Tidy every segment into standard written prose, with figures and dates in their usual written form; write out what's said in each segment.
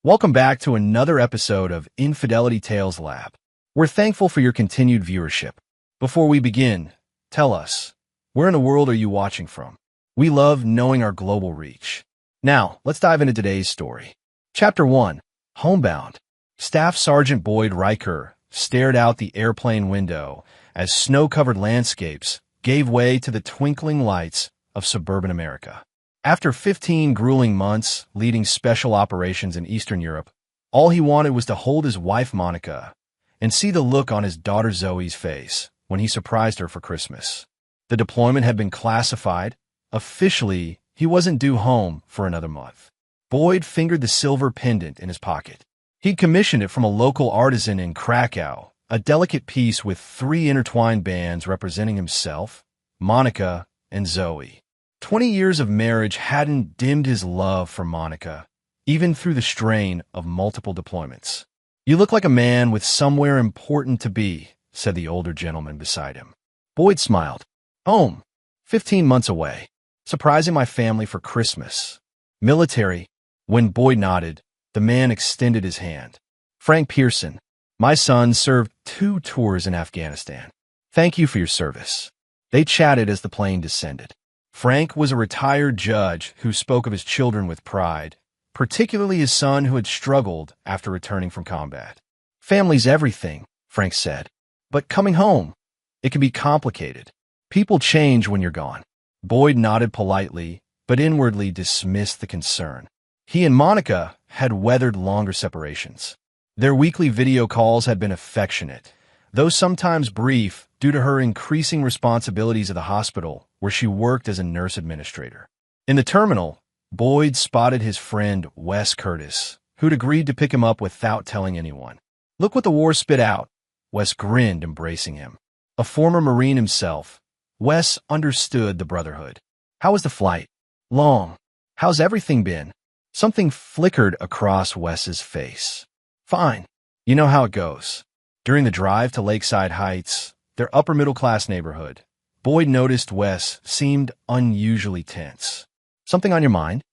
Welcome back to another episode of Infidelity Tales Lab. We're thankful for your continued viewership. Before we begin, tell us, where in the world are you watching from? We love knowing our global reach. Now, let's dive into today's story. Chapter 1, Homebound. Staff Sergeant Boyd Riker stared out the airplane window as snow-covered landscapes gave way to the twinkling lights of suburban America. After 15 grueling months leading special operations in Eastern Europe, all he wanted was to hold his wife Monica and see the look on his daughter Zoe's face when he surprised her for Christmas. The deployment had been classified. Officially, he wasn't due home for another month. Boyd fingered the silver pendant in his pocket. He'd commissioned it from a local artisan in Krakow, a delicate piece with 3 intertwined bands representing himself, Monica, and Zoe. 20 years of marriage hadn't dimmed his love for Monica, even through the strain of multiple deployments. "You look like a man with somewhere important to be," said the older gentleman beside him. Boyd smiled. "Home. 15 months away. Surprising my family for Christmas. Military." When Boyd nodded, the man extended his hand. "Frank Pearson. My son served 2 tours in Afghanistan. Thank you for your service." They chatted as the plane descended. Frank was a retired judge who spoke of his children with pride, particularly his son who had struggled after returning from combat. "Family's everything," Frank said. "But coming home, it can be complicated. People change when you're gone." Boyd nodded politely, but inwardly dismissed the concern. He and Monica had weathered longer separations. Their weekly video calls had been affectionate, though sometimes brief due to her increasing responsibilities at the hospital where she worked as a nurse administrator. In the terminal, Boyd spotted his friend Wes Curtis, who'd agreed to pick him up without telling anyone. "Look what the war spit out." Wes grinned, embracing him. A former Marine himself, Wes understood the brotherhood. "How was the flight?" "Long. How's everything been?" Something flickered across Wes's face. "Fine. You know how it goes." During the drive to Lakeside Heights, their upper-middle-class neighborhood, Boyd noticed Wes seemed unusually tense. "Something on your mind?"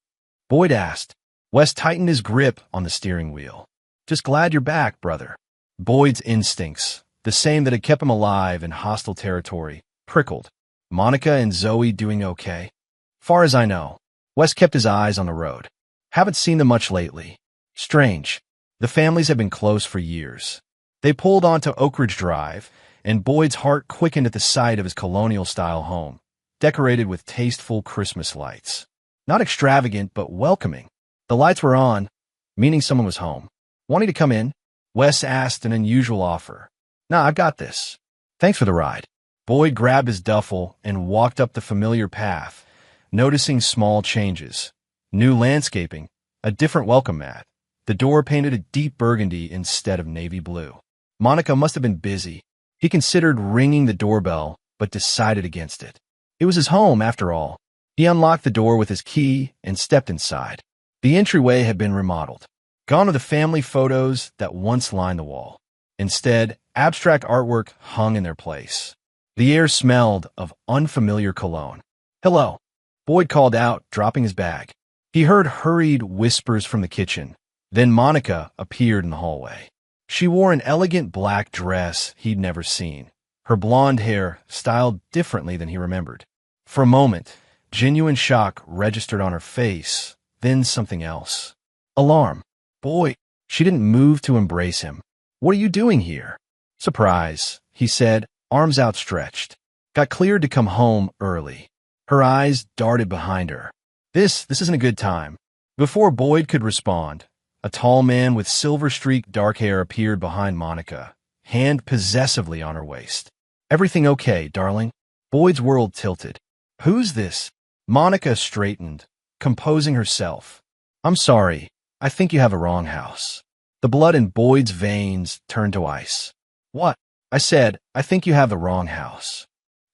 Boyd asked. Wes tightened his grip on the steering wheel. "Just glad you're back, brother." Boyd's instincts, the same that had kept him alive in hostile territory, prickled. "Monica and Zoe doing okay?" "Far as I know." Wes kept his eyes on the road. "Haven't seen them much lately." "Strange. The families have been close for years." They pulled onto Oak Ridge Drive, and Boyd's heart quickened at the sight of his colonial-style home, decorated with tasteful Christmas lights. Not extravagant, but welcoming. The lights were on, meaning someone was home. "Wanting to come in?" Wes asked an unusual offer. "Nah, I've got this." "Thanks for the ride." Boyd grabbed his duffel and walked up the familiar path, noticing small changes. New landscaping, a different welcome mat. The door painted a deep burgundy instead of navy blue. Monica must have been busy. He considered ringing the doorbell, but decided against it. It was his home, after all. He unlocked the door with his key and stepped inside. The entryway had been remodeled. Gone are the family photos that once lined the wall. Instead, abstract artwork hung in their place. The air smelled of unfamiliar cologne. "Hello," Boyd called out, dropping his bag. He heard hurried whispers from the kitchen. Then Monica appeared in the hallway. She wore an elegant black dress he'd never seen, her blonde hair styled differently than he remembered. For a moment, genuine shock registered on her face, then something else. Alarm. "Boy," she didn't move to embrace him. "What are you doing here?" "Surprise," he said, arms outstretched. "Got cleared to come home early." Her eyes darted behind her. This isn't a good time." Before Boyd could respond, a tall man with silver-streaked dark hair appeared behind Monica, hand possessively on her waist. "Everything okay, darling?" Boyd's world tilted. "Who's this?" Monica straightened, composing herself. "I'm sorry. I think you have a wrong house." The blood in Boyd's veins turned to ice. "What?" "I said, I think you have the wrong house."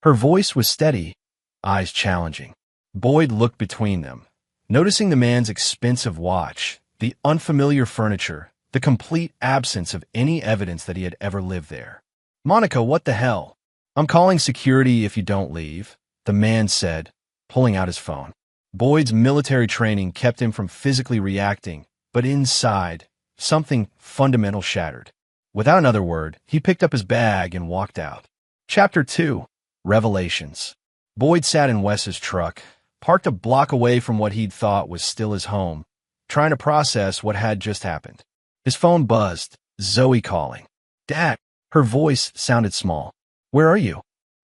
Her voice was steady, eyes challenging. Boyd looked between them, noticing the man's expensive watch, the unfamiliar furniture, the complete absence of any evidence that he had ever lived there. "Monica, what the hell?" "I'm calling security if you don't leave," the man said, pulling out his phone. Boyd's military training kept him from physically reacting, But inside, something fundamental shattered. Without another word, he picked up his bag and walked out. Chapter 2. Revelations. Boyd sat in Wes's truck, parked a block away from what he'd thought was still his home, trying to process what had just happened. His phone buzzed, Zoe calling. "Dad." Her voice sounded small. "Where are you?"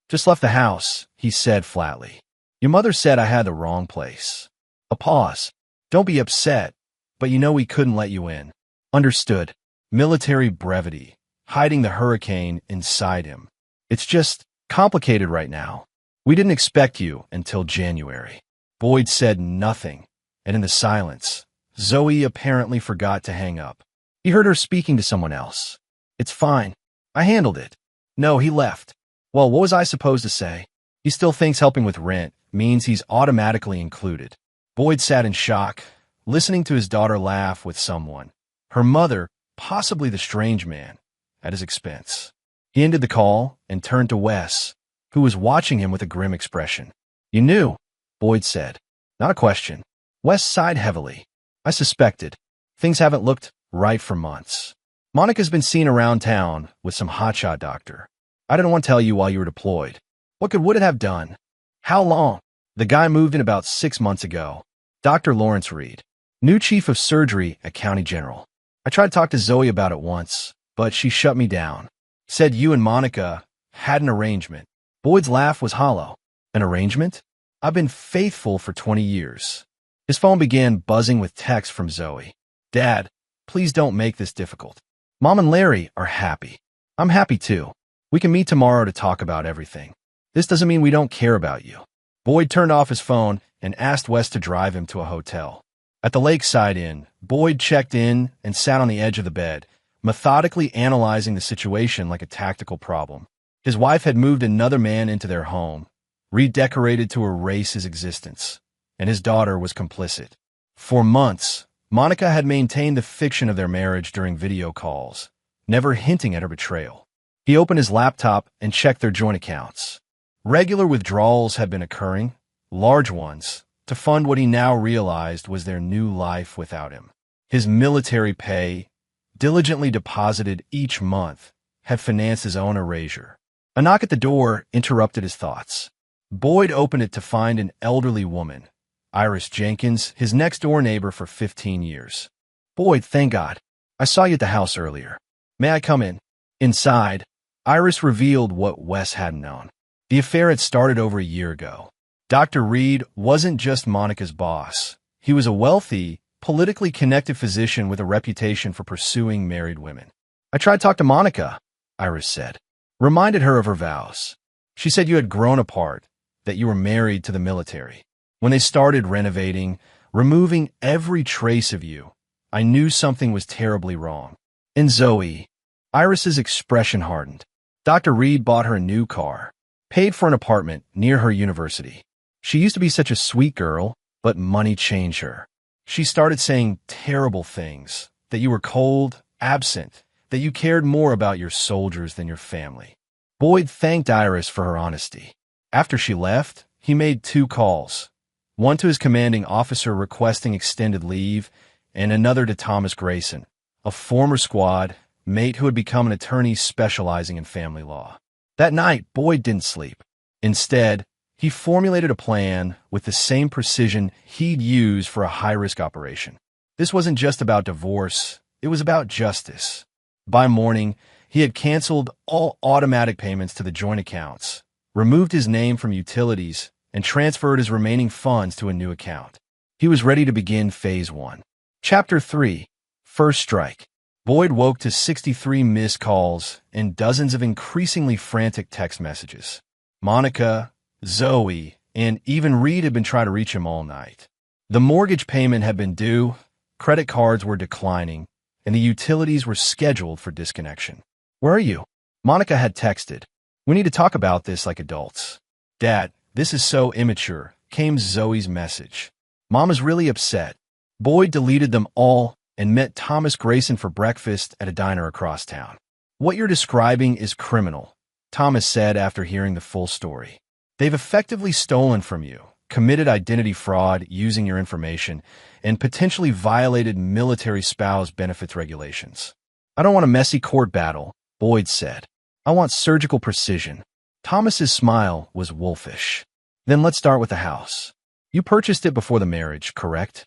"Just left the house," he said flatly. "Your mother said I had the wrong place." A pause. "Don't be upset, but you know we couldn't let you in." "Understood." Military brevity, hiding the hurricane inside him. "It's just complicated right now. We didn't expect you until January." Boyd said nothing, and in the silence, Zoe apparently forgot to hang up. He heard her speaking to someone else. "It's fine. I handled it." "No, he left." "Well, what was I supposed to say?" "He still thinks helping with rent means he's automatically included." Boyd sat in shock, listening to his daughter laugh with someone, her mother, possibly the strange man, at his expense. He ended the call and turned to Wes, who was watching him with a grim expression. "You knew," Boyd said. "Not a question." Wes sighed heavily. "I suspected. Things haven't looked right for months. Monica's been seen around town with some hotshot doctor. I didn't want to tell you while you were deployed. What good would it have done?" "How long?" "The guy moved in about 6 months ago. Dr. Lawrence Reed, new chief of surgery at County General. I tried to talk to Zoe about it once, but she shut me down. Said you and Monica had an arrangement." Boyd's laugh was hollow. "An arrangement? I've been faithful for 20 years. His phone began buzzing with texts from Zoe. "Dad, please don't make this difficult. Mom and Larry are happy. I'm happy too. We can meet tomorrow to talk about everything. This doesn't mean we don't care about you." Boyd turned off his phone and asked Wes to drive him to a hotel. At the Lakeside Inn, Boyd checked in and sat on the edge of the bed, methodically analyzing the situation like a tactical problem. His wife had moved another man into their home, redecorated to erase his existence, and his daughter was complicit. For months, Monica had maintained the fiction of their marriage during video calls, never hinting at her betrayal. He opened his laptop and checked their joint accounts. Regular withdrawals had been occurring, large ones, to fund what he now realized was their new life without him. His military pay, diligently deposited each month, had financed his own erasure. A knock at the door interrupted his thoughts. Boyd opened it to find an elderly woman, Iris Jenkins, his next-door neighbor for 15 years. "Boyd, thank God. I saw you at the house earlier. May I come in?" Inside, Iris revealed what Wes hadn't known. The affair had started over a year ago. Dr. Reed wasn't just Monica's boss. He was a wealthy, politically connected physician with a reputation for pursuing married women. "I tried to talk to Monica," Iris said. "Reminded her of her vows. She said you had grown apart, that you were married to the military. When they started renovating, removing every trace of you, I knew something was terribly wrong." And Zoe, Iris's expression hardened. "Dr. Reed bought her a new car, paid for an apartment near her university. She used to be such a sweet girl, but money changed her. She started saying terrible things, that you were cold, absent, that you cared more about your soldiers than your family." Boyd thanked Iris for her honesty. After she left, he made 2 calls, one to his commanding officer requesting extended leave, and another to Thomas Grayson, a former squad mate who had become an attorney specializing in family law. That night, Boyd didn't sleep. Instead, he formulated a plan with the same precision he'd use for a high-risk operation. This wasn't just about divorce, it was about justice. By morning, he had canceled all automatic payments to the joint accounts, removed his name from utilities, and transferred his remaining funds to a new account. He was ready to begin Phase 1. Chapter 3. First Strike. Boyd woke to 63 missed calls and dozens of increasingly frantic text messages. Monica, Zoe, and even Reed had been trying to reach him all night. The mortgage payment had been due, credit cards were declining, and the utilities were scheduled for disconnection. "Where are you?" Monica had texted. "We need to talk about this like adults." "Dad, this is so immature," came Zoe's message. "Mom is really upset." Boyd deleted them all and met Thomas Grayson for breakfast at a diner across town. "What you're describing is criminal," Thomas said after hearing the full story. "They've effectively stolen from you, committed identity fraud using your information, and potentially violated military spouse benefits regulations. I don't want a messy court battle, Boyd said. I want surgical precision. Thomas's smile was wolfish. Then let's start with the house. You purchased it before the marriage, correct?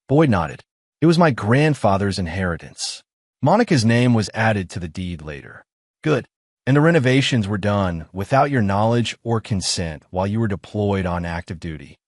Boyd nodded. It was my grandfather's inheritance. Monica's name was added to the deed later. Good. And the renovations were done without your knowledge or consent while you were deployed on active duty.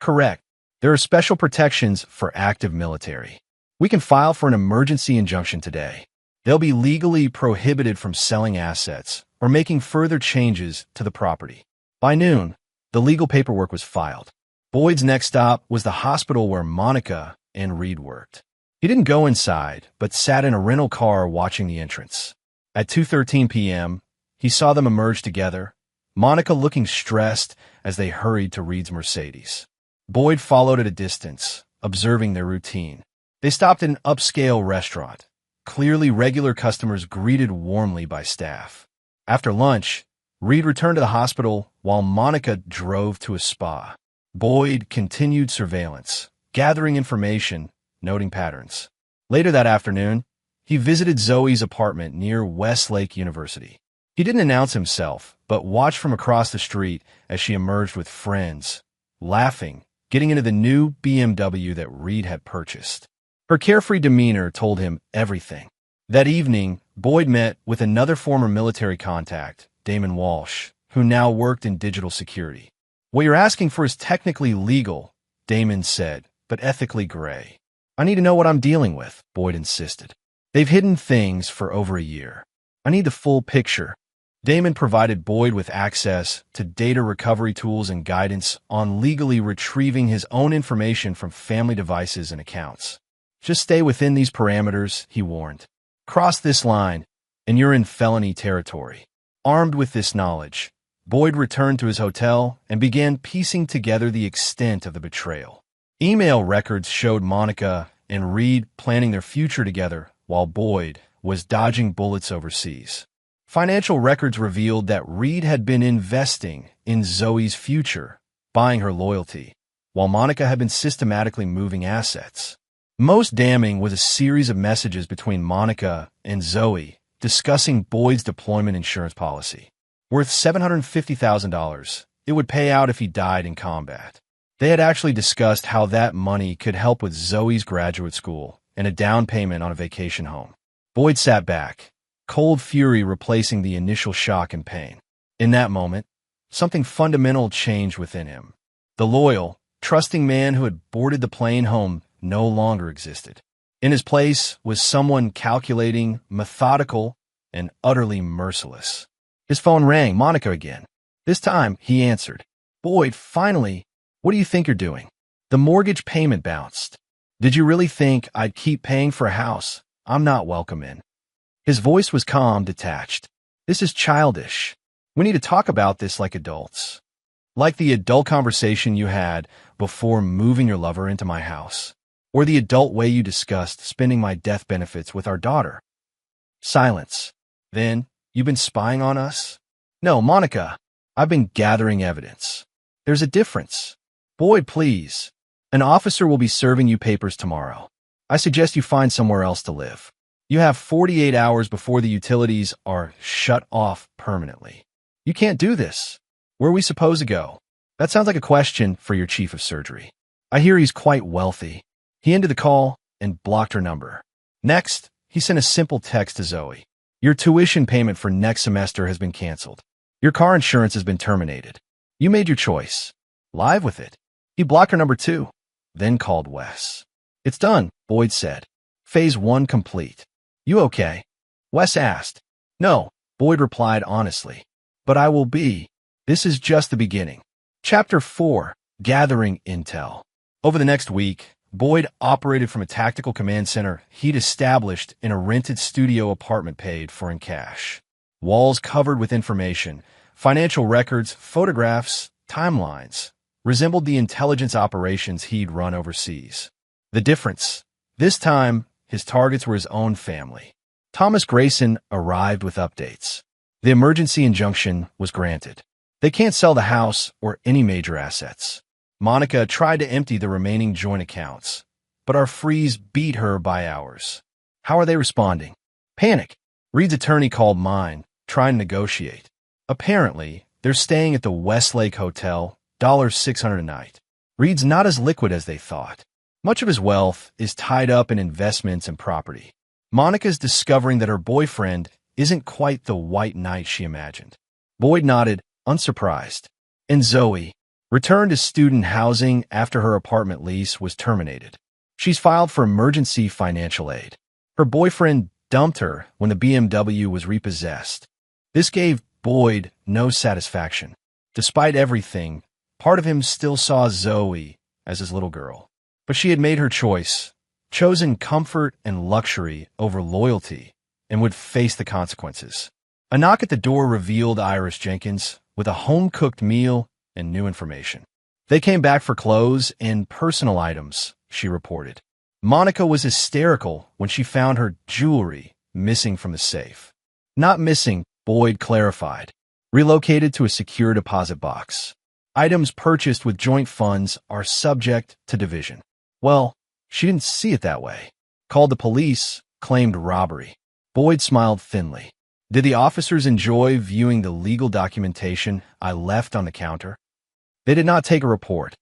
Correct. There are special protections for active military. We can file for an emergency injunction today. They'll be legally prohibited from selling assets or making further changes to the property. By noon, the legal paperwork was filed. Boyd's next stop was the hospital where Monica and Reed worked. He didn't go inside, but sat in a rental car watching the entrance. At 2:13 p.m., he saw them emerge together, Monica looking stressed as they hurried to Reed's Mercedes. Boyd followed at a distance, observing their routine. They stopped at an upscale restaurant. Clearly regular customers greeted warmly by staff. After lunch, Reed returned to the hospital while Monica drove to a spa. Boyd continued surveillance, gathering information, noting patterns. Later that afternoon, he visited Zoe's apartment near Westlake University. He didn't announce himself, but watched from across the street as she emerged with friends, laughing, getting into the new BMW that Reed had purchased. Her carefree demeanor told him everything. That evening, Boyd met with another former military contact, Damon Walsh, who now worked in digital security. What you're asking for is technically legal, Damon said, but ethically gray. I need to know what I'm dealing with, Boyd insisted. They've hidden things for over a year. I need the full picture. Damon provided Boyd with access to data recovery tools and guidance on legally retrieving his own information from family devices and accounts. Just stay within these parameters, he warned. Cross this line, and you're in felony territory. Armed with this knowledge, Boyd returned to his hotel and began piecing together the extent of the betrayal. Email records showed Monica and Reed planning their future together while Boyd was dodging bullets overseas. Financial records revealed that Reed had been investing in Zoe's future, buying her loyalty, while Monica had been systematically moving assets. Most damning was a series of messages between Monica and Zoe discussing Boyd's deployment insurance policy. Worth $750,000, it would pay out if he died in combat. They had actually discussed how that money could help with Zoe's graduate school and a down payment on a vacation home. Boyd sat back, cold fury replacing the initial shock and pain. In that moment, something fundamental changed within him. The loyal, trusting man who had boarded the plane home no longer existed. In his place was someone calculating, methodical, and utterly merciless. His phone rang, Monica again. This time, he answered. Boyd, finally, what do you think you're doing? The mortgage payment bounced. Did you really think I'd keep paying for a house I'm not welcome in? His voice was calm, detached. This is childish. We need to talk about this like adults. Like the adult conversation you had before moving your lover into my house. Or the adult way you discussed spending my death benefits with our daughter. Silence. Then, you've been spying on us? No, Monica. I've been gathering evidence. There's a difference. Boyd, please. An officer will be serving you papers tomorrow. I suggest you find somewhere else to live. You have 48 hours before the utilities are shut off permanently. You can't do this. Where are we supposed to go? That sounds like a question for your chief of surgery. I hear he's quite wealthy. He ended the call and blocked her number. Next, he sent a simple text to Zoe. Your tuition payment for next semester has been canceled. Your car insurance has been terminated. You made your choice. Live with it. He blocked her number too, then called Wes. It's done, Boyd said. Phase 1 complete. You okay? Wes asked. No, Boyd replied honestly. But I will be. This is just the beginning. Chapter 4, Gathering Intel. Over the next week, Boyd operated from a tactical command center he'd established in a rented studio apartment paid for in cash. Walls covered with information, financial records, photographs, timelines, resembled the intelligence operations he'd run overseas. The difference? This time, his targets were his own family. Thomas Grayson arrived with updates. The emergency injunction was granted. They can't sell the house or any major assets. Monica tried to empty the remaining joint accounts, but our freeze beat her by hours. How are they responding? Panic. Reed's attorney called mine, trying to negotiate. Apparently, they're staying at the Westlake Hotel, $600 a night. Reed's not as liquid as they thought. Much of his wealth is tied up in investments and property. Monica's discovering that her boyfriend isn't quite the white knight she imagined. Boyd nodded, unsurprised. And Zoe returned to student housing after her apartment lease was terminated. She's filed for emergency financial aid. Her boyfriend dumped her when the BMW was repossessed. This gave Boyd no satisfaction. Despite everything, part of him still saw Zoe as his little girl. But she had made her choice, chosen comfort and luxury over loyalty, and would face the consequences. A knock at the door revealed Iris Jenkins with a home-cooked meal and new information. They came back for clothes and personal items, she reported. Monica was hysterical when she found her jewelry missing from the safe. Not missing, Boyd clarified. Relocated to a secure deposit box. Items purchased with joint funds are subject to division. Well, she didn't see it that way. Called the police, claimed robbery. Boyd smiled thinly. Did the officers enjoy viewing the legal documentation I left on the counter? They did not take a report.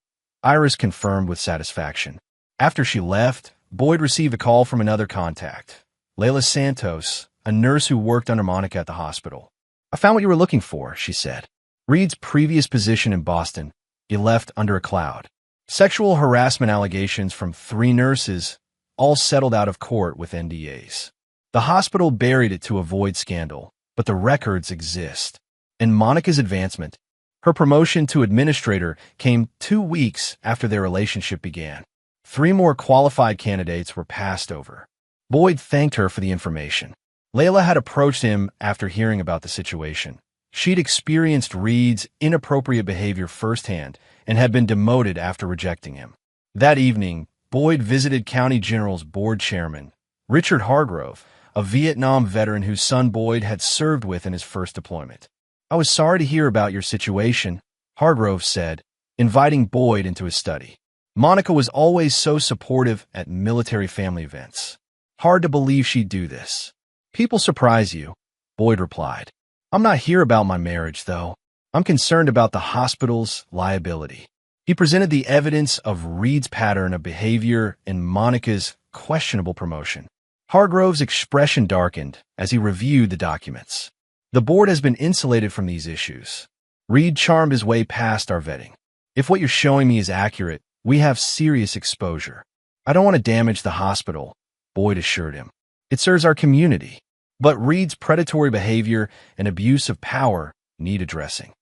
Iris confirmed with satisfaction. After she left, Boyd received a call from another contact, Layla Santos, a nurse who worked under Monica at the hospital. I found what you were looking for, she said. Reed's previous position in Boston, he left under a cloud. Sexual harassment allegations from 3 nurses, all settled out of court with NDAs. The hospital buried it to avoid scandal, but the records exist. And Monica's advancement, her promotion to administrator, came 2 weeks after their relationship began. 3 more qualified candidates were passed over. Boyd thanked her for the information. Layla had approached him after hearing about the situation. She'd experienced Reed's inappropriate behavior firsthand and had been demoted after rejecting him. That evening, Boyd visited County General's board chairman, Richard Hargrove, a Vietnam veteran whose son Boyd had served with in his first deployment. I was sorry to hear about your situation, Hargrove said, inviting Boyd into his study. Monica was always so supportive at military family events. Hard to believe she'd do this. People surprise you, Boyd replied. I'm not here about my marriage, though. I'm concerned about the hospital's liability. He presented the evidence of Reed's pattern of behavior and Monica's questionable promotion. Hargrove's expression darkened as he reviewed the documents. The board has been insulated from these issues. Reed charmed his way past our vetting. If what you're showing me is accurate, we have serious exposure. I don't want to damage the hospital, Boyd assured him. It serves our community. But Reed's predatory behavior and abuse of power need addressing.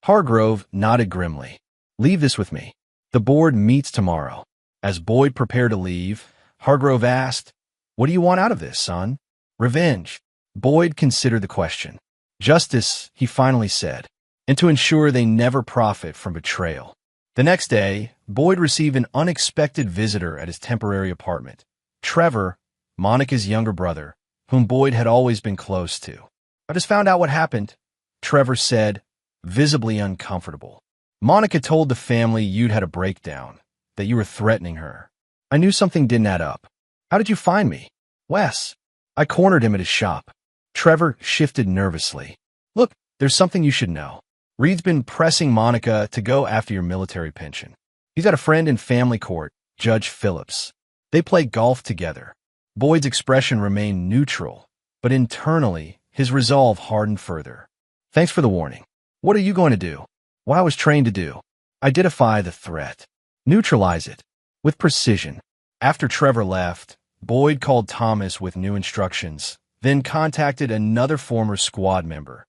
Hargrove nodded grimly. Leave this with me. The board meets tomorrow. As Boyd prepared to leave, Hargrove asked, What do you want out of this, son? Revenge. Boyd considered the question. Justice, he finally said, and to ensure they never profit from betrayal. The next day, Boyd received an unexpected visitor at his temporary apartment. Trevor, Monica's younger brother, whom Boyd had always been close to. I just found out what happened, Trevor said, visibly uncomfortable. Monica told the family you'd had a breakdown, that you were threatening her. I knew something didn't add up. How did you find me? Wes. I cornered him at his shop. Trevor shifted nervously. Look, there's something you should know. Reed's been pressing Monica to go after your military pension. He's got a friend in family court, Judge Phillips. They play golf together. Boyd's expression remained neutral, but internally, his resolve hardened further. Thanks for the warning. What are you going to do? What I was trained to do. Identify the threat. Neutralize it. With precision. After Trevor left, Boyd called Thomas with new instructions, then contacted another former squad member,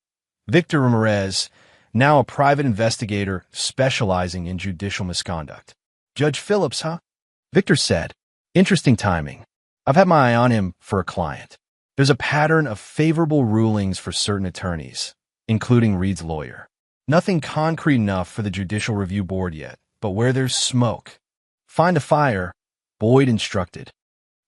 Victor Ramirez, now a private investigator specializing in judicial misconduct. Judge Phillips, huh? Victor said. Interesting timing. I've had my eye on him for a client. There's a pattern of favorable rulings for certain attorneys, including Reed's lawyer. Nothing concrete enough for the Judicial Review Board yet, but where there's smoke, find a fire, Boyd instructed.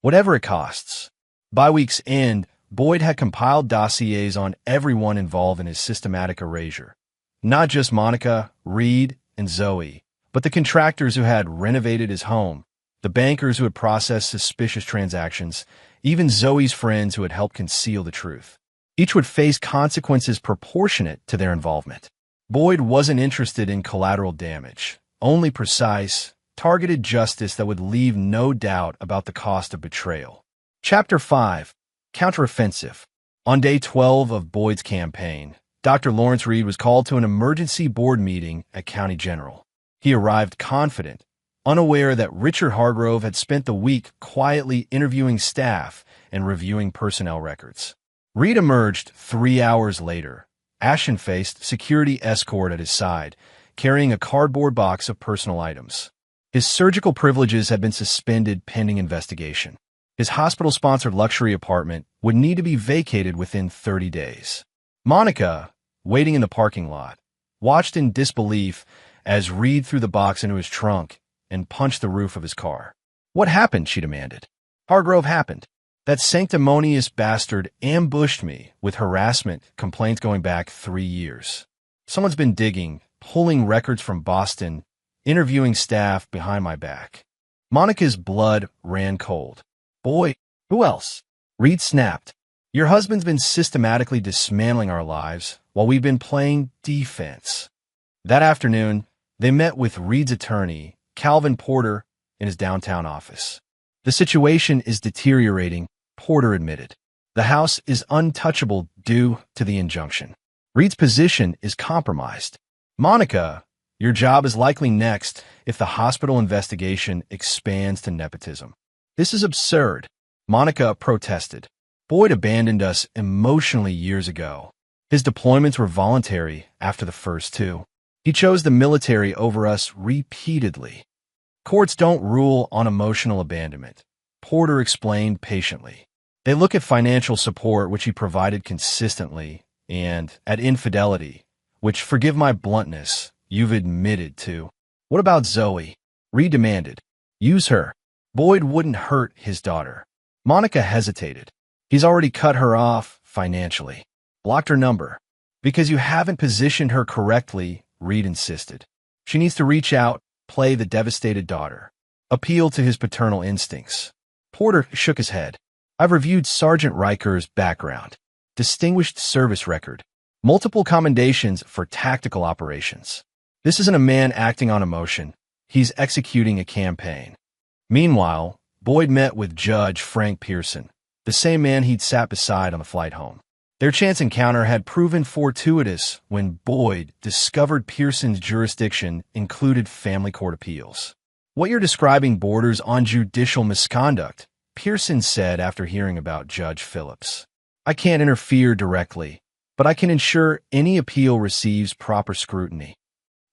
Whatever it costs. By week's end, Boyd had compiled dossiers on everyone involved in his systematic erasure. Not just Monica, Reed, and Zoe, But the contractors who had renovated his home, the bankers who had processed suspicious transactions, even Zoe's friends who had helped conceal the truth, each would face consequences proportionate to their involvement. Boyd wasn't interested in collateral damage, only precise, targeted justice that would leave no doubt about the cost of betrayal. Chapter 5. Counteroffensive. On day 12 of Boyd's campaign, Dr. Lawrence Reed was called to an emergency board meeting at County General. He arrived confident, unaware that Richard Hargrove had spent the week quietly interviewing staff and reviewing personnel records. Reed emerged 3 hours later, ashen-faced, security escort at his side, carrying a cardboard box of personal items. His surgical privileges had been suspended pending investigation. His hospital-sponsored luxury apartment would need to be vacated within 30 days. Monica, waiting in the parking lot, watched in disbelief as Reed threw the box into his trunk and punched the roof of his car. "What happened?" she demanded. "Hargrove happened. That sanctimonious bastard ambushed me with harassment complaints going back 3 years. Someone's been digging, pulling records from Boston, interviewing staff behind my back." Monica's blood ran cold. "Boy, who else?" Reed snapped. "Your husband's been systematically dismantling our lives while we've been playing defense." That afternoon, they met with Reed's attorney, Calvin Porter, in his downtown office. "The situation is deteriorating," Porter admitted. "The house is untouchable due to the injunction. Reed's position is compromised. Monica, your job is likely next if the hospital investigation expands to nepotism." "This is absurd," Monica protested. "Boyd abandoned us emotionally years ago. His deployments were voluntary after the first 2. He chose the military over us repeatedly." "Courts don't rule on emotional abandonment," Porter explained patiently. "They look at financial support, which he provided consistently, and at infidelity, which, forgive my bluntness, you've admitted to." "What about Zoe?" Reed demanded. "Use her. Boyd wouldn't hurt his daughter." Monica hesitated. "He's already cut her off financially. Blocked her number." "Because you haven't positioned her correctly," Reed insisted. "She needs to reach out, play the devastated daughter, appeal to his paternal instincts." Porter shook his head. "I've reviewed Sergeant Riker's background. Distinguished service record. Multiple commendations for tactical operations. This isn't a man acting on emotion. He's executing a campaign." Meanwhile, Boyd met with Judge Frank Pearson, the same man he'd sat beside on the flight home. Their chance encounter had proven fortuitous when Boyd discovered Pearson's jurisdiction included family court appeals. "What you're describing borders on judicial misconduct," Pearson said after hearing about Judge Phillips. "I can't interfere directly, but I can ensure any appeal receives proper scrutiny."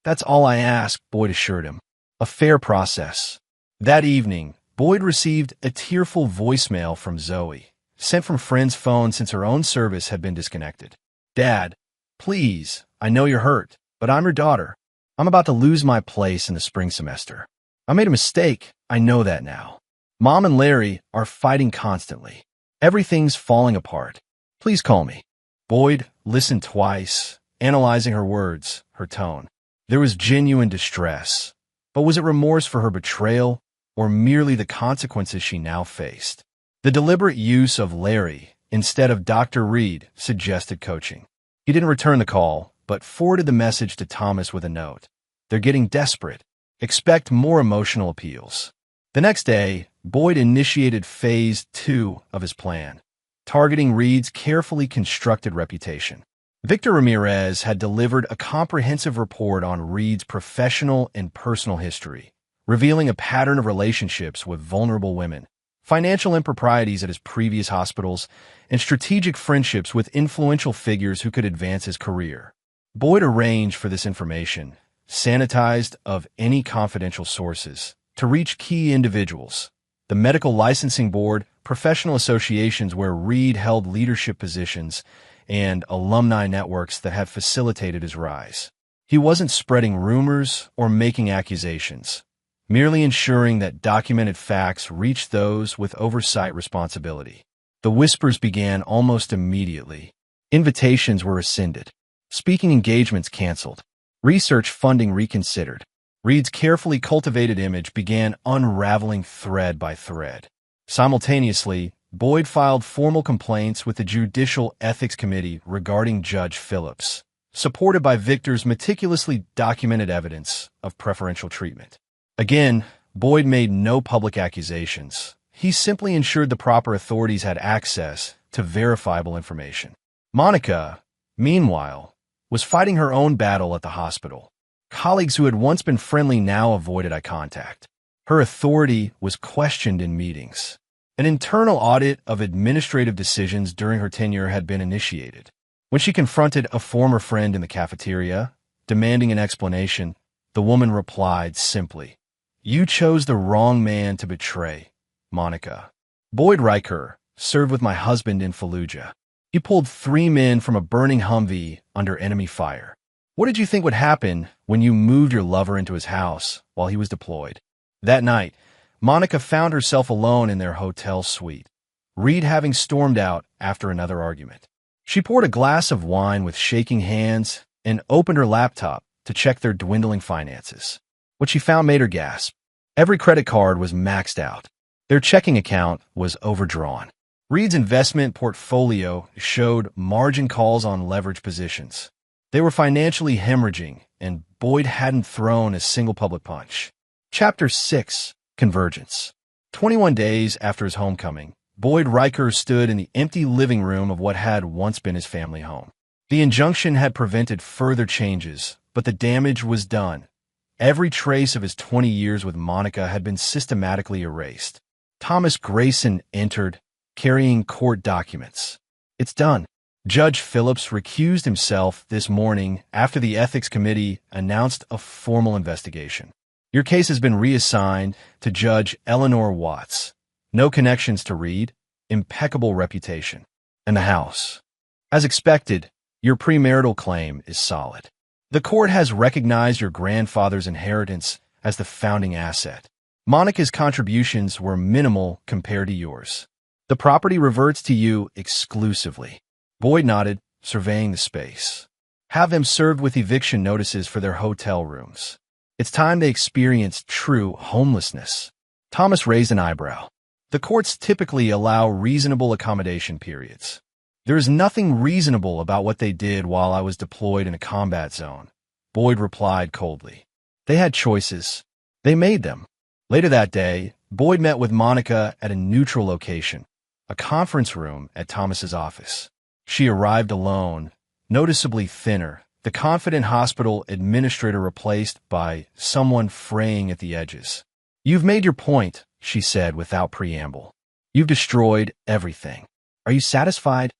"That's all I ask," Boyd assured him. "A fair process." That evening, Boyd received a tearful voicemail from Zoe, sent from friend's phone since her own service had been disconnected. "Dad, please, I know you're hurt, but I'm your daughter. I'm about to lose my place in the spring semester. I made a mistake, I know that now. Mom and Larry are fighting constantly. Everything's falling apart. Please call me." Boyd listened twice, analyzing her words, her tone. There was genuine distress, but was it remorse for her betrayal, or merely the consequences she now faced? The deliberate use of Larry instead of Dr. Reed suggested coaching. He didn't return the call, but forwarded the message to Thomas with a note. "They're getting desperate. Expect more emotional appeals." The next day, Boyd initiated Phase 2 of his plan, targeting Reed's carefully constructed reputation. Victor Ramirez had delivered a comprehensive report on Reed's professional and personal history, revealing a pattern of relationships with vulnerable women, financial improprieties at his previous hospitals, and strategic friendships with influential figures who could advance his career. Boyd arranged for this information, sanitized of any confidential sources, to reach key individuals, the medical licensing board, professional associations where Reed held leadership positions, and alumni networks that had facilitated his rise. He wasn't spreading rumors or making accusations, merely ensuring that documented facts reached those with oversight responsibility. The whispers began almost immediately. Invitations were rescinded. Speaking engagements canceled. Research funding reconsidered. Reed's carefully cultivated image began unraveling thread by thread. Simultaneously, Boyd filed formal complaints with the Judicial Ethics Committee regarding Judge Phillips, supported by Victor's meticulously documented evidence of preferential treatment. Again, Boyd made no public accusations. He simply ensured the proper authorities had access to verifiable information. Monica, meanwhile, was fighting her own battle at the hospital. Colleagues who had once been friendly now avoided eye contact. Her authority was questioned in meetings. An internal audit of administrative decisions during her tenure had been initiated. When she confronted a former friend in the cafeteria, demanding an explanation, the woman replied simply, "You chose the wrong man to betray, Monica. Boyd Riker served with my husband in Fallujah. He pulled 3 men from a burning Humvee under enemy fire. What did you think would happen when you moved your lover into his house while he was deployed?" That night, Monica found herself alone in their hotel suite, Reed having stormed out after another argument. She poured a glass of wine with shaking hands and opened her laptop to check their dwindling finances. What she found made her gasp. Every credit card was maxed out. Their checking account was overdrawn. Reed's investment portfolio showed margin calls on leverage positions. They were financially hemorrhaging, and Boyd hadn't thrown a single public punch. Chapter 6. Convergence. 21 days after his homecoming, Boyd Riker stood in the empty living room of what had once been his family home. The injunction had prevented further changes, but the damage was done. Every trace of his 20 years with Monica had been systematically erased. Thomas Grayson entered, carrying court documents. "It's done." Judge Phillips recused himself this morning after the Ethics Committee announced a formal investigation. "Your case has been reassigned to Judge Eleanor Watts. No connections to Reed, impeccable reputation. And the house. As expected, your premarital claim is solid. The court has recognized your grandfather's inheritance as the founding asset. Monica's contributions were minimal compared to yours. The property reverts to you exclusively." Boyd nodded, surveying the space. "Have them served with eviction notices for their hotel rooms. It's time they experienced true homelessness." Thomas raised an eyebrow. "The courts typically allow reasonable accommodation periods. There is nothing reasonable about what they did while I was deployed in a combat zone," Boyd replied coldly. "They had choices. They made them." Later that day, Boyd met with Monica at a neutral location, a conference room at Thomas's office. She arrived alone, noticeably thinner, the confident hospital administrator replaced by someone fraying at the edges. "You've made your point," she said without preamble. "You've destroyed everything. Are you satisfied?"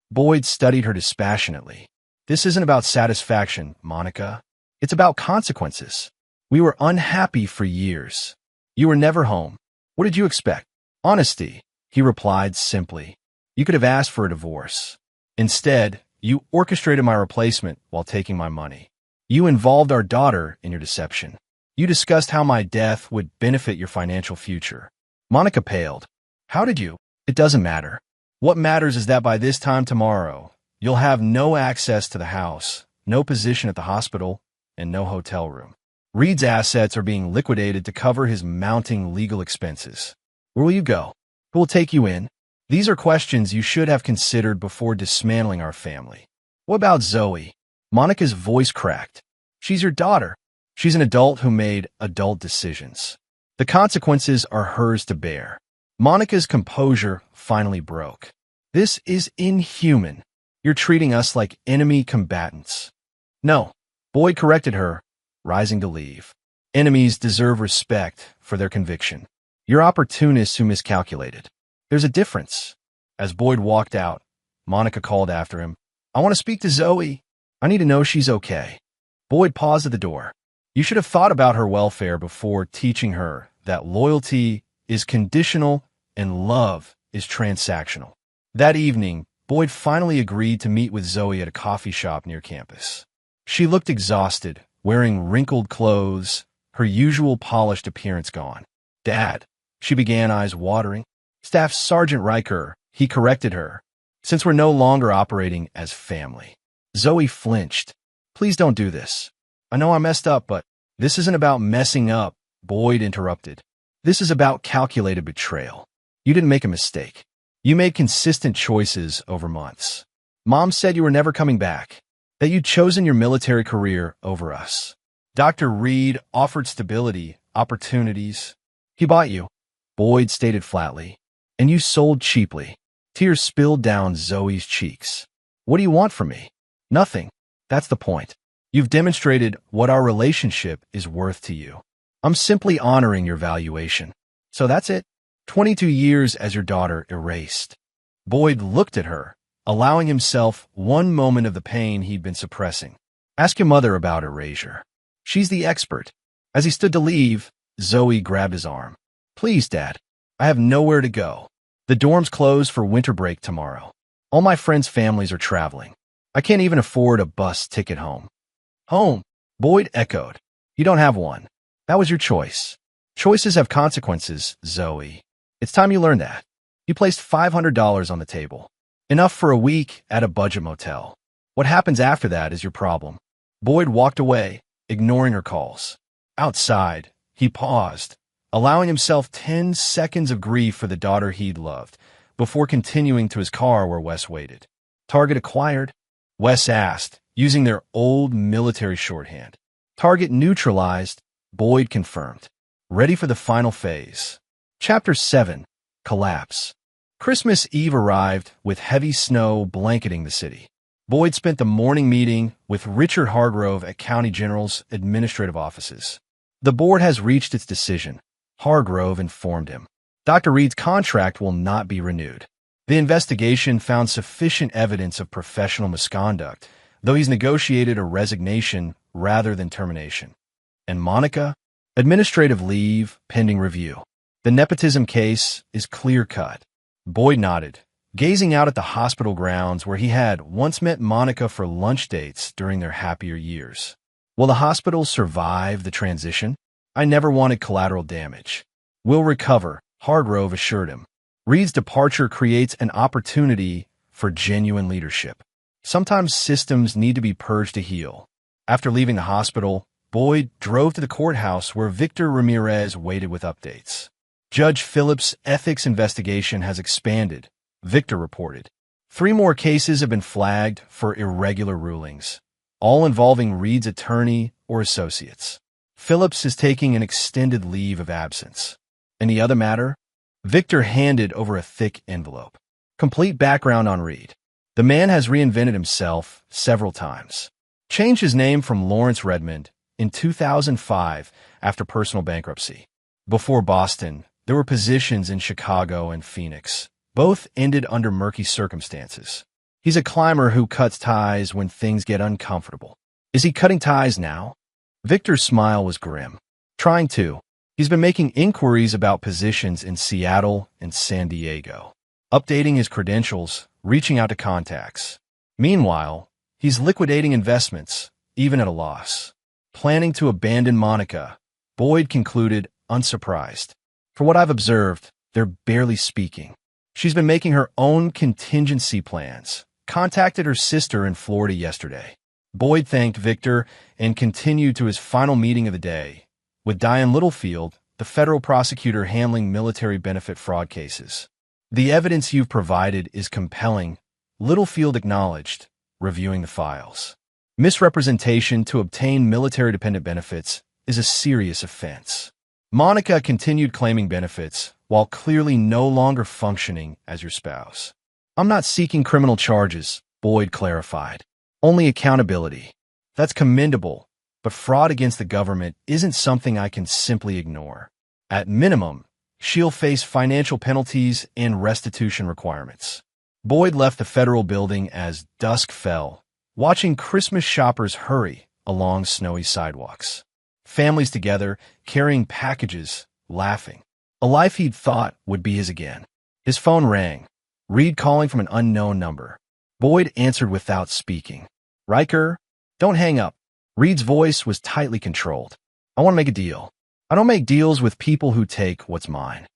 Boyd studied her dispassionately. "This isn't about satisfaction, Monica. It's about consequences. We were unhappy for years. You were never home. What did you expect?" "Honesty," he replied simply. "You could have asked for a divorce. Instead, you orchestrated my replacement while taking my money. You involved our daughter in your deception. You discussed how my death would benefit your financial future." Monica paled. "How did you?" "It doesn't matter. What matters is that by this time tomorrow, you'll have no access to the house, no position at the hospital, and no hotel room. Reed's assets are being liquidated to cover his mounting legal expenses. Where will you go? Who will take you in? These are questions you should have considered before dismantling our family. What about Zoe?" Monica's voice cracked. "She's your daughter. She's an adult who made adult decisions. The consequences are hers to bear." Monica's composure finally broke. "This is inhuman. You're treating us like enemy combatants." "No," Boyd corrected her, rising to leave. "Enemies deserve respect for their conviction. You're opportunists who miscalculated. There's a difference." As Boyd walked out, Monica called after him, "I want to speak to Zoe. I need to know she's okay." Boyd paused at the door. "You should have thought about her welfare before teaching her that loyalty is conditional and love is transactional." That evening, Boyd finally agreed to meet with Zoe at a coffee shop near campus. She looked exhausted, wearing wrinkled clothes, her usual polished appearance gone. "Dad," she began, eyes watering. "Staff Sergeant Riker," he corrected her, "since we're no longer operating as family." Zoe flinched. "Please don't do this. I know I messed up, but..." This isn't about messing up, Boyd interrupted. This is about calculated betrayal. You didn't make a mistake. You made consistent choices over months. Mom said you were never coming back, that you'd chosen your military career over us. Dr. Reed offered stability, opportunities. He bought you, Boyd stated flatly, and you sold cheaply. Tears spilled down Zoe's cheeks. What do you want from me? Nothing. That's the point. You've demonstrated what our relationship is worth to you. I'm simply honoring your valuation. So that's it. 22 years as your daughter erased. Boyd looked at her, allowing himself one moment of the pain he'd been suppressing. Ask your mother about erasure. She's the expert. As he stood to leave, Zoe grabbed his arm. Please, Dad. I have nowhere to go. The dorms close for winter break tomorrow. All my friends' families are traveling. I can't even afford a bus ticket home. Home, Boyd echoed. You don't have one. That was your choice. Choices have consequences, Zoe. It's time you learned that. You placed $500 on the table. Enough for a week at a budget motel. What happens after that is your problem. Boyd walked away, ignoring her calls. Outside, he paused, allowing himself 10 seconds of grief for the daughter he'd loved, before continuing to his car where Wes waited. Target acquired? Wes asked, using their old military shorthand. Target neutralized, Boyd confirmed. Ready for the final phase. Chapter 7. Collapse. Christmas Eve arrived with heavy snow blanketing the city. Boyd spent the morning meeting with Richard Hargrove at County General's administrative offices. The board has reached its decision, Hargrove informed him. Dr. Reed's contract will not be renewed. The investigation found sufficient evidence of professional misconduct, though he's negotiated a resignation rather than termination. And Monica? Administrative leave pending review. The nepotism case is clear-cut. Boyd nodded, gazing out at the hospital grounds where he had once met Monica for lunch dates during their happier years. Will the hospital survive the transition? I never wanted collateral damage. We'll recover, Hargrove assured him. Reed's departure creates an opportunity for genuine leadership. Sometimes systems need to be purged to heal. After leaving the hospital, Boyd drove to the courthouse where Victor Ramirez waited with updates. Judge Phillips' ethics investigation has expanded, Victor reported. 3 more cases have been flagged for irregular rulings, all involving Reed's attorney or associates. Phillips is taking an extended leave of absence. Any other matter? Victor handed over a thick envelope. Complete background on Reed. The man has reinvented himself several times. Changed his name from Lawrence Redmond in 2005 after personal bankruptcy. Before Boston, there were positions in Chicago and Phoenix. Both ended under murky circumstances. He's a climber who cuts ties when things get uncomfortable. Is he cutting ties now? Victor's smile was grim. Trying to. He's been making inquiries about positions in Seattle and San Diego. Updating his credentials, reaching out to contacts. Meanwhile, he's liquidating investments, even at a loss. Planning to abandon Monica, Boyd concluded, unsurprised. For what I've observed, they're barely speaking. She's been making her own contingency plans. Contacted her sister in Florida yesterday. Boyd thanked Victor and continued to his final meeting of the day, with Diane Littlefield, the federal prosecutor handling military benefit fraud cases. The evidence you've provided is compelling, Littlefield acknowledged, reviewing the files. Misrepresentation to obtain military-dependent benefits is a serious offense. Monica continued claiming benefits while clearly no longer functioning as your spouse. I'm not seeking criminal charges, Boyd clarified. Only accountability. That's commendable, but fraud against the government isn't something I can simply ignore. At minimum, she'll face financial penalties and restitution requirements. Boyd left the federal building as dusk fell, watching Christmas shoppers hurry along snowy sidewalks. Families together, carrying packages, laughing. A life he'd thought would be his again. His phone rang. Reed calling from an unknown number. Boyd answered without speaking. Riker? Don't hang up. Reed's voice was tightly controlled. I want to make a deal. I don't make deals with people who take what's mine.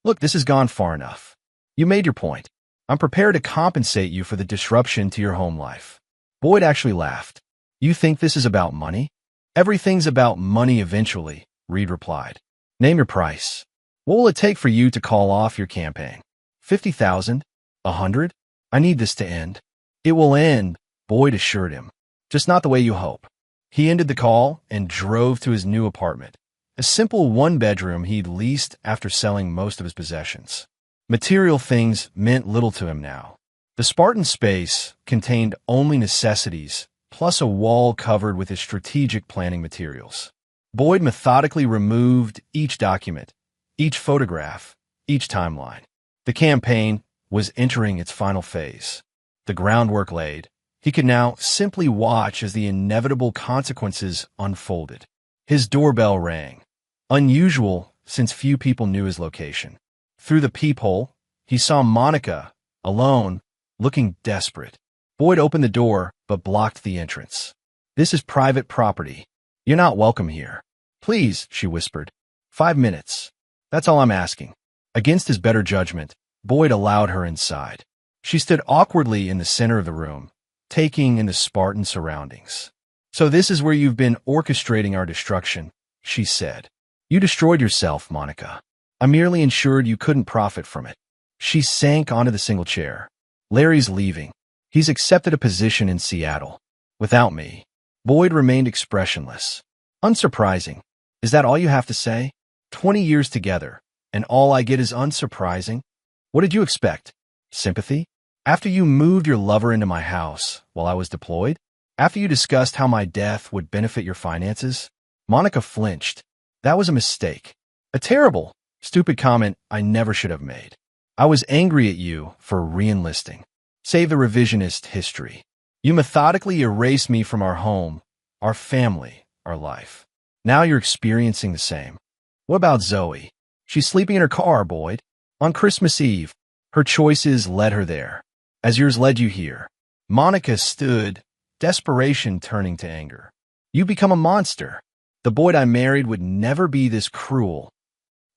Look, this has gone far enough. You made your point. I'm prepared to compensate you for the disruption to your home life. Boyd actually laughed. You think this is about money? Everything's about money eventually, Reed replied. Name your price. What will it take for you to call off your campaign? 50,000? 100? I need this to end. It will end, Boyd assured him. Just not the way you hope. He ended the call and drove to his new apartment, a simple one-bedroom he'd leased after selling most of his possessions. Material things meant little to him now. The Spartan space contained only necessities, plus a wall covered with his strategic planning materials. Boyd methodically removed each document, each photograph, each timeline. The campaign was entering its final phase. The groundwork laid. He could now simply watch as the inevitable consequences unfolded. His doorbell rang. Unusual, since few people knew his location. Through the peephole, he saw Monica, alone, looking desperate. Boyd opened the door, but blocked the entrance. This is private property. You're not welcome here. Please, she whispered. 5 minutes. That's all I'm asking. Against his better judgment, Boyd allowed her inside. She stood awkwardly in the center of the room, taking in the Spartan surroundings. So this is where you've been orchestrating our destruction, she said. You destroyed yourself, Monica. I merely ensured you couldn't profit from it. She sank onto the single chair. Larry's leaving. He's accepted a position in Seattle. Without me. Boyd remained expressionless. Unsurprising. Is that all you have to say? 20 years together, and all I get is unsurprising? What did you expect? Sympathy? After you moved your lover into my house while I was deployed? After you discussed how my death would benefit your finances? Monica flinched. That was a mistake. A terrible, stupid comment I never should have made. I was angry at you for re-enlisting. Save the revisionist history. You methodically erased me from our home, our family, our life. Now you're experiencing the same. What about Zoe? She's sleeping in her car, Boyd. On Christmas Eve, her choices led her there, as yours led you here. Monica stood, desperation turning to anger. You become a monster. The Boyd I married would never be this cruel.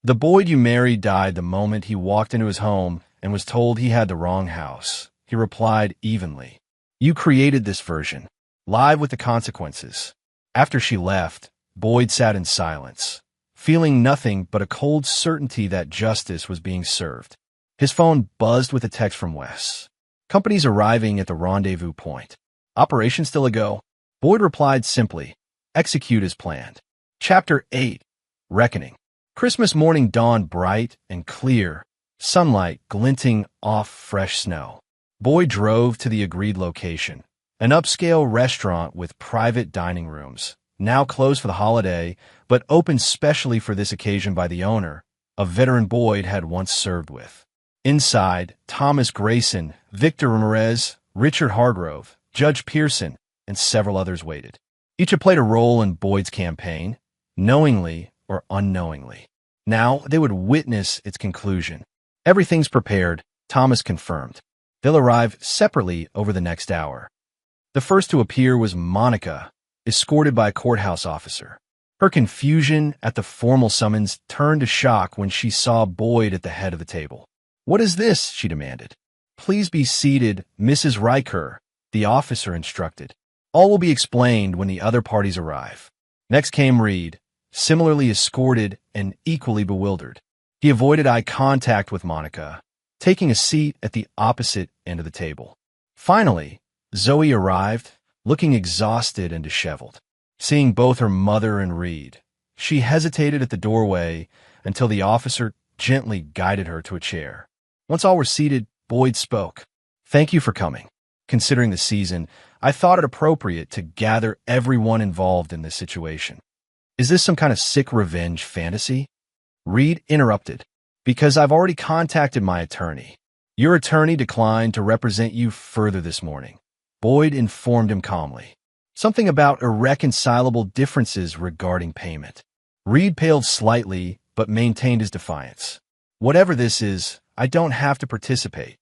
The Boyd you married died the moment he walked into his home and was told he had the wrong house. He replied evenly. You created this version, live with the consequences. After she left, Boyd sat in silence, feeling nothing but a cold certainty that justice was being served. His phone buzzed with a text from Wes. Company's arriving at the rendezvous point. Operation still a go? Boyd replied simply, execute as planned. Chapter 8. Reckoning. Christmas morning dawned bright and clear, sunlight glinting off fresh snow. Boyd drove to the agreed location, an upscale restaurant with private dining rooms, now closed for the holiday, but opened specially for this occasion by the owner, a veteran Boyd had once served with. Inside, Thomas Grayson, Victor Ramirez, Richard Hargrove, Judge Pearson, and several others waited. Each had played a role in Boyd's campaign, knowingly or unknowingly. Now they would witness its conclusion. Everything's prepared, Thomas confirmed. They'll arrive separately over the next hour. The first to appear was Monica, escorted by a courthouse officer. Her confusion at the formal summons turned to shock when she saw Boyd at the head of the table. What is this? She demanded. Please be seated, Mrs. Riker, the officer instructed. All will be explained when the other parties arrive. Next came Reed, similarly escorted and equally bewildered. He avoided eye contact with Monica, taking a seat at the opposite end of the table. Finally, Zoe arrived, looking exhausted and disheveled. Seeing both her mother and Reed, she hesitated at the doorway until the officer gently guided her to a chair. Once all were seated, Boyd spoke. Thank you for coming. Considering the season, I thought it appropriate to gather everyone involved in this situation. Is this some kind of sick revenge fantasy? Reed interrupted. Because I've already contacted my attorney. Your attorney declined to represent you further this morning. Boyd informed him calmly. Something about irreconcilable differences regarding payment. Reed paled slightly, but maintained his defiance. Whatever this is, I don't have to participate.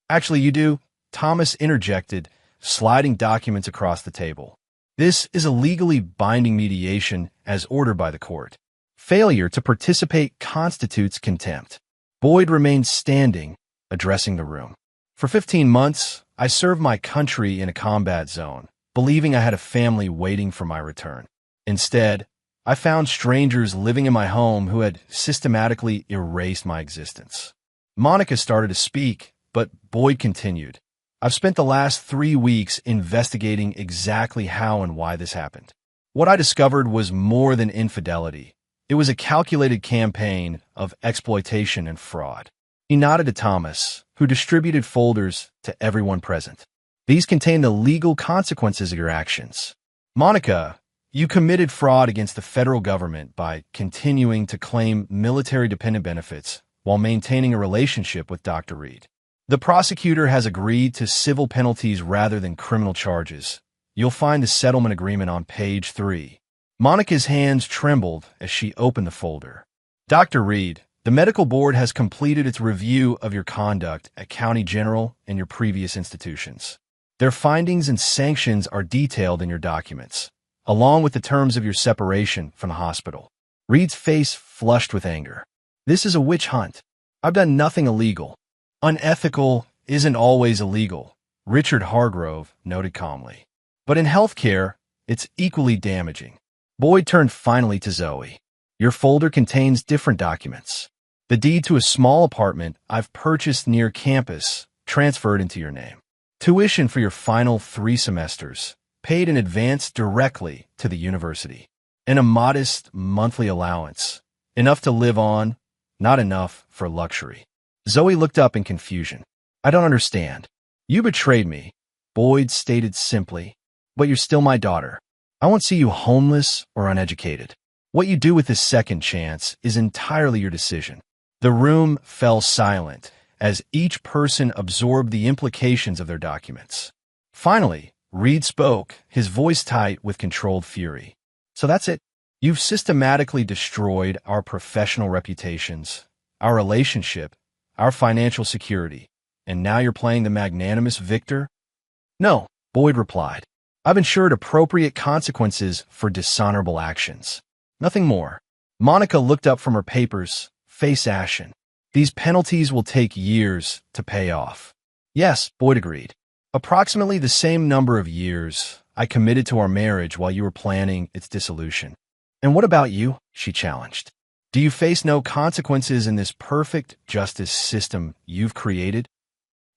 Actually, you do, Thomas interjected, sliding documents across the table. This is a legally binding mediation as ordered by the court. Failure to participate constitutes contempt. Boyd remained standing, addressing the room. For 15 months, I served my country in a combat zone, believing I had a family waiting for my return. Instead, I found strangers living in my home who had systematically erased my existence. Monica started to speak, but Boyd continued. I've spent the last 3 weeks investigating exactly how and why this happened. What I discovered was more than infidelity. It was a calculated campaign of exploitation and fraud. He nodded to Thomas, who distributed folders to everyone present. These contain the legal consequences of your actions. Monica, you committed fraud against the federal government by continuing to claim military-dependent benefits while maintaining a relationship with Dr. Reed. The prosecutor has agreed to civil penalties rather than criminal charges. You'll find the settlement agreement on page 3. Monica's hands trembled as she opened the folder. Dr. Reed, the medical board has completed its review of your conduct at County General and your previous institutions. Their findings and sanctions are detailed in your documents, along with the terms of your separation from the hospital. Reed's face flushed with anger. This is a witch hunt. I've done nothing illegal. Unethical isn't always illegal, Richard Hargrove noted calmly. But in healthcare, it's equally damaging. Boyd turned finally to Zoe. Your folder contains different documents. The deed to a small apartment I've purchased near campus transferred into your name. Tuition for your final 3 semesters, paid in advance directly to the university. And a modest monthly allowance. Enough to live on, not enough for luxury. Zoe looked up in confusion. I don't understand. You betrayed me, Boyd stated simply, but you're still my daughter. I won't see you homeless or uneducated. What you do with this second chance is entirely your decision. The room fell silent as each person absorbed the implications of their documents. Finally, Reed spoke, his voice tight with controlled fury. So that's it. You've systematically destroyed our professional reputations, our relationship, our financial security, and now you're playing the magnanimous victor? No, Boyd replied. I've ensured appropriate consequences for dishonorable actions. Nothing more. Monica looked up from her papers, face ashen. These penalties will take years to pay off. Yes, Boyd agreed. Approximately the same number of years I committed to our marriage while you were planning its dissolution. And what about you? She challenged. Do you face no consequences in this perfect justice system you've created?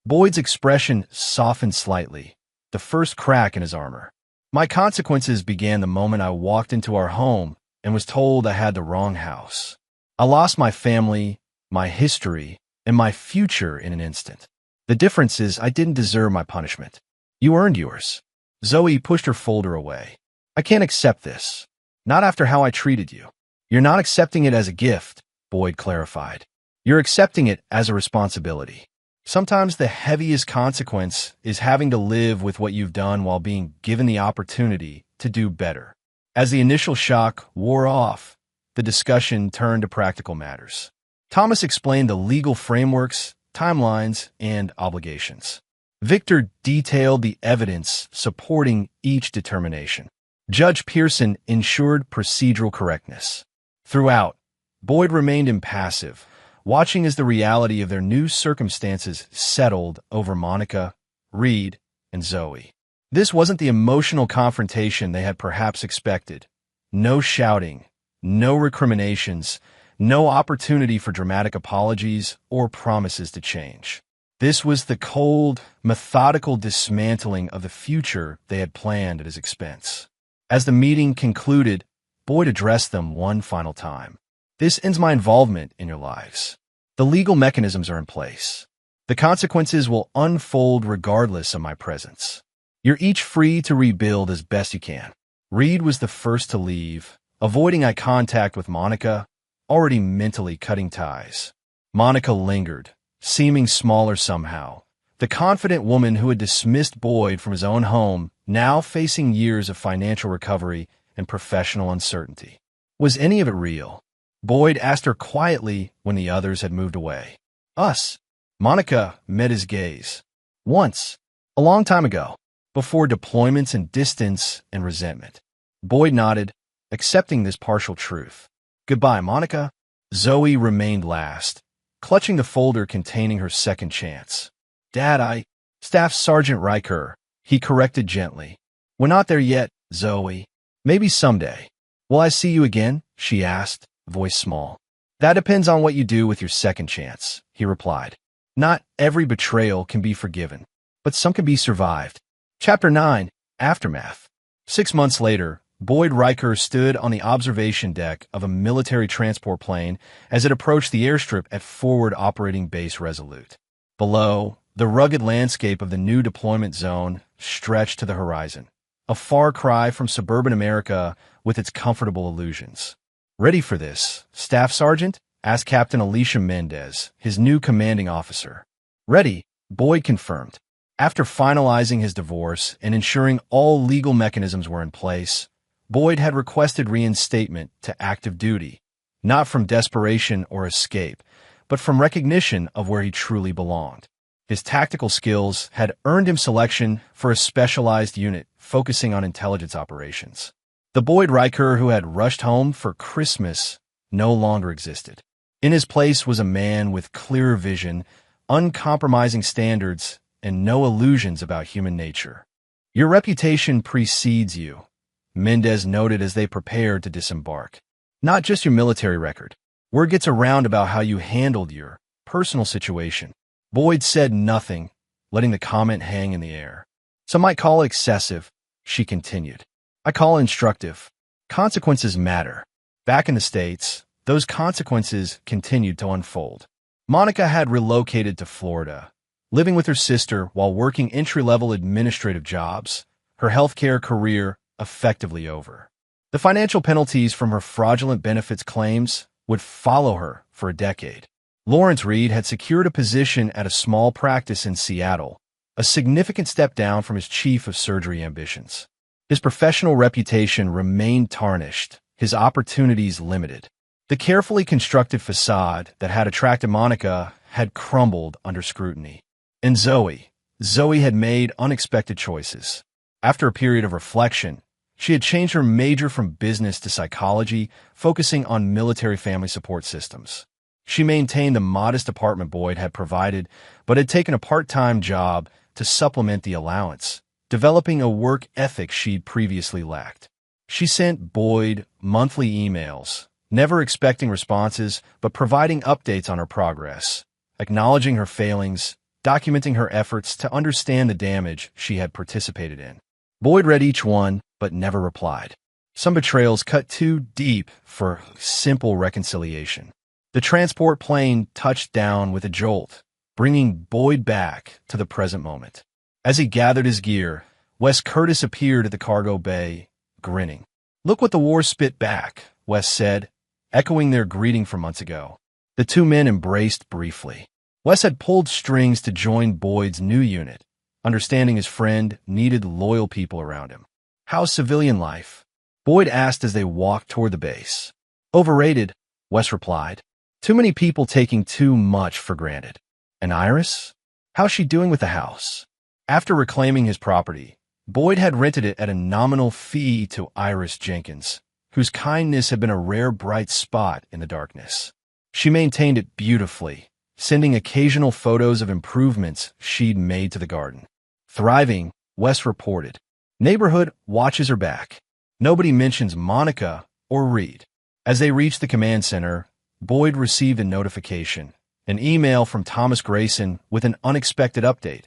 Boyd's expression softened slightly, the first crack in his armor. My consequences began the moment I walked into our home and was told I had the wrong house. I lost my family, my history, and my future in an instant. The difference is I didn't deserve my punishment. You earned yours. Zoe pushed her folder away. I can't accept this. Not after how I treated you. You're not accepting it as a gift, Boyd clarified. You're accepting it as a responsibility. Sometimes the heaviest consequence is having to live with what you've done while being given the opportunity to do better. As the initial shock wore off, the discussion turned to practical matters. Thomas explained the legal frameworks, timelines, and obligations. Victor detailed the evidence supporting each determination. Judge Pearson ensured procedural correctness. Throughout, Boyd remained impassive, watching as the reality of their new circumstances settled over Monica, Reed, and Zoe. This wasn't the emotional confrontation they had perhaps expected. No shouting, no recriminations, no opportunity for dramatic apologies or promises to change. This was the cold, methodical dismantling of the future they had planned at his expense. As the meeting concluded, Boyd addressed them one final time. This ends my involvement in your lives. The legal mechanisms are in place. The consequences will unfold regardless of my presence. You're each free to rebuild as best you can. Reed was the first to leave, avoiding eye contact with Monica, already mentally cutting ties. Monica lingered, seeming smaller somehow. The confident woman who had dismissed Boyd from his own home, now facing years of financial recovery and professional uncertainty. Was any of it real? Boyd asked her quietly when the others had moved away. Us. Monica met his gaze. Once. A long time ago. Before deployments and distance and resentment. Boyd nodded, accepting this partial truth. Goodbye, Monica. Zoe remained last, clutching the folder containing her second chance. Dad, Staff Sergeant Riker, he corrected gently. We're not there yet, Zoe. Maybe someday. Will I see you again? She asked, voice small. That depends on what you do with your second chance, he replied. Not every betrayal can be forgiven, but some can be survived. Chapter 9, Aftermath. 6 months later, Boyd Riker stood on the observation deck of a military transport plane as it approached the airstrip at Forward Operating Base Resolute. Below, the rugged landscape of the new deployment zone stretched to the horizon, a far cry from suburban America with its comfortable illusions. Ready for this, Staff Sergeant? Asked Captain Alicia Mendez, his new commanding officer. Ready, Boyd confirmed. After finalizing his divorce and ensuring all legal mechanisms were in place, Boyd had requested reinstatement to active duty, not from desperation or escape, but from recognition of where he truly belonged. His tactical skills had earned him selection for a specialized unit focusing on intelligence operations. The Boyd Riker who had rushed home for Christmas no longer existed. In his place was a man with clearer vision, uncompromising standards, and no illusions about human nature. Your reputation precedes you, Mendez noted as they prepared to disembark. Not just your military record. Word gets around about how you handled your personal situation. Boyd said nothing, letting the comment hang in the air. Some might call it excessive, she continued. I call it instructive. Consequences matter. Back in the States, those consequences continued to unfold. Monica had relocated to Florida, living with her sister while working entry-level administrative jobs, her healthcare career effectively over. The financial penalties from her fraudulent benefits claims would follow her for a decade. Lawrence Reed had secured a position at a small practice in Seattle, a significant step down from his chief of surgery ambitions. His professional reputation remained tarnished, his opportunities limited. The carefully constructed facade that had attracted Monica had crumbled under scrutiny. And Zoe had made unexpected choices. After a period of reflection, she had changed her major from business to psychology, focusing on military family support systems. She maintained the modest apartment Boyd had provided, but had taken a part-time job to supplement the allowance, developing a work ethic she'd previously lacked. She sent Boyd monthly emails, never expecting responses, but providing updates on her progress, acknowledging her failings, documenting her efforts to understand the damage she had participated in. Boyd read each one, but never replied. Some betrayals cut too deep for simple reconciliation. The transport plane touched down with a jolt, bringing Boyd back to the present moment. As he gathered his gear, Wes Curtis appeared at the cargo bay, grinning. Look what the war spit back, Wes said, echoing their greeting from months ago. The two men embraced briefly. Wes had pulled strings to join Boyd's new unit, understanding his friend needed loyal people around him. How's civilian life? Boyd asked as they walked toward the base. Overrated, Wes replied. Too many people taking too much for granted. And Iris? How's she doing with the house? After reclaiming his property, Boyd had rented it at a nominal fee to Iris Jenkins, whose kindness had been a rare bright spot in the darkness. She maintained it beautifully, sending occasional photos of improvements she'd made to the garden. Thriving, Wes reported. Neighborhood watches her back. Nobody mentions Monica or Reed. As they reached the command center, Boyd received a notification, an email from Thomas Grayson with an unexpected update.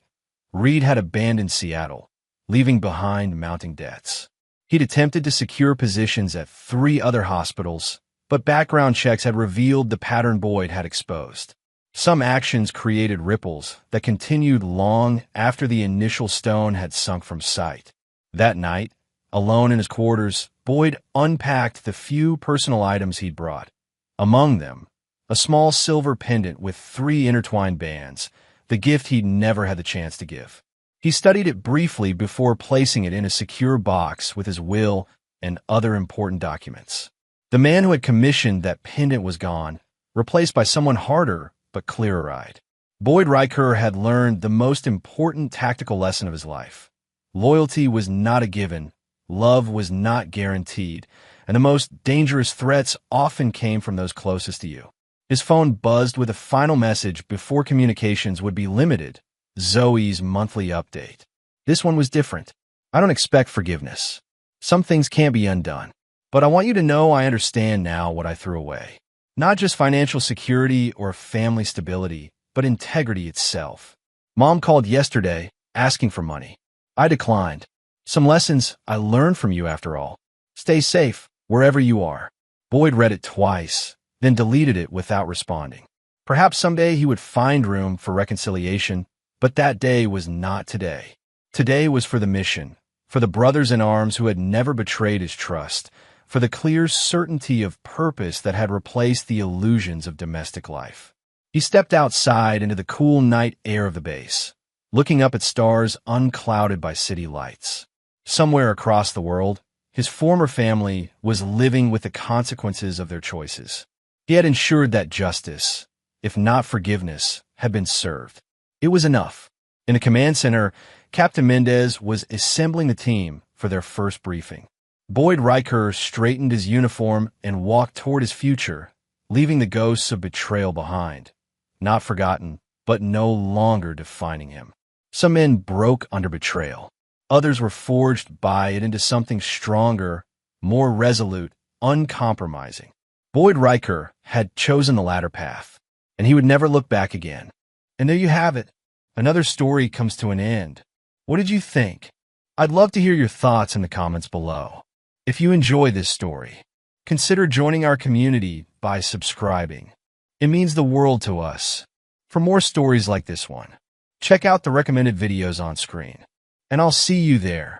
Reed had abandoned Seattle, leaving behind mounting debts. He'd attempted to secure positions at 3 other hospitals, but background checks had revealed the pattern Boyd had exposed. Some actions created ripples that continued long after the initial stone had sunk from sight. That night, alone in his quarters, Boyd unpacked the few personal items he'd brought. Among them, a small silver pendant with 3 intertwined bands, the gift he'd never had the chance to give. He studied it briefly before placing it in a secure box with his will and other important documents. The man who had commissioned that pendant was gone, replaced by someone harder but clearer-eyed. Boyd Riker had learned the most important tactical lesson of his life. Loyalty was not a given, love was not guaranteed, and the most dangerous threats often came from those closest to you. His phone buzzed with a final message before communications would be limited, Zoe's monthly update. This one was different. I don't expect forgiveness. Some things can't be undone. But I want you to know I understand now what I threw away. Not just financial security or family stability, but integrity itself. Mom called yesterday, asking for money. I declined. Some lessons I learned from you after all. Stay safe, wherever you are. Boyd read it twice, then deleted it without responding. Perhaps someday he would find room for reconciliation, but that day was not today. Today was for the mission, for the brothers in arms who had never betrayed his trust, for the clear certainty of purpose that had replaced the illusions of domestic life. He stepped outside into the cool night air of the base, looking up at stars unclouded by city lights. Somewhere across the world, his former family was living with the consequences of their choices. He had ensured that justice, if not forgiveness, had been served. It was enough. In the command center, Captain Mendez was assembling the team for their first briefing. Boyd Riker straightened his uniform and walked toward his future, leaving the ghosts of betrayal behind. Not forgotten, but no longer defining him. Some men broke under betrayal. Others were forged by it into something stronger, more resolute, uncompromising. Boyd Riker had chosen the latter path, and he would never look back again. And there you have it. Another story comes to an end. What did you think? I'd love to hear your thoughts in the comments below. If you enjoy this story, consider joining our community by subscribing. It means the world to us. For more stories like this one, check out the recommended videos on screen. And I'll see you there.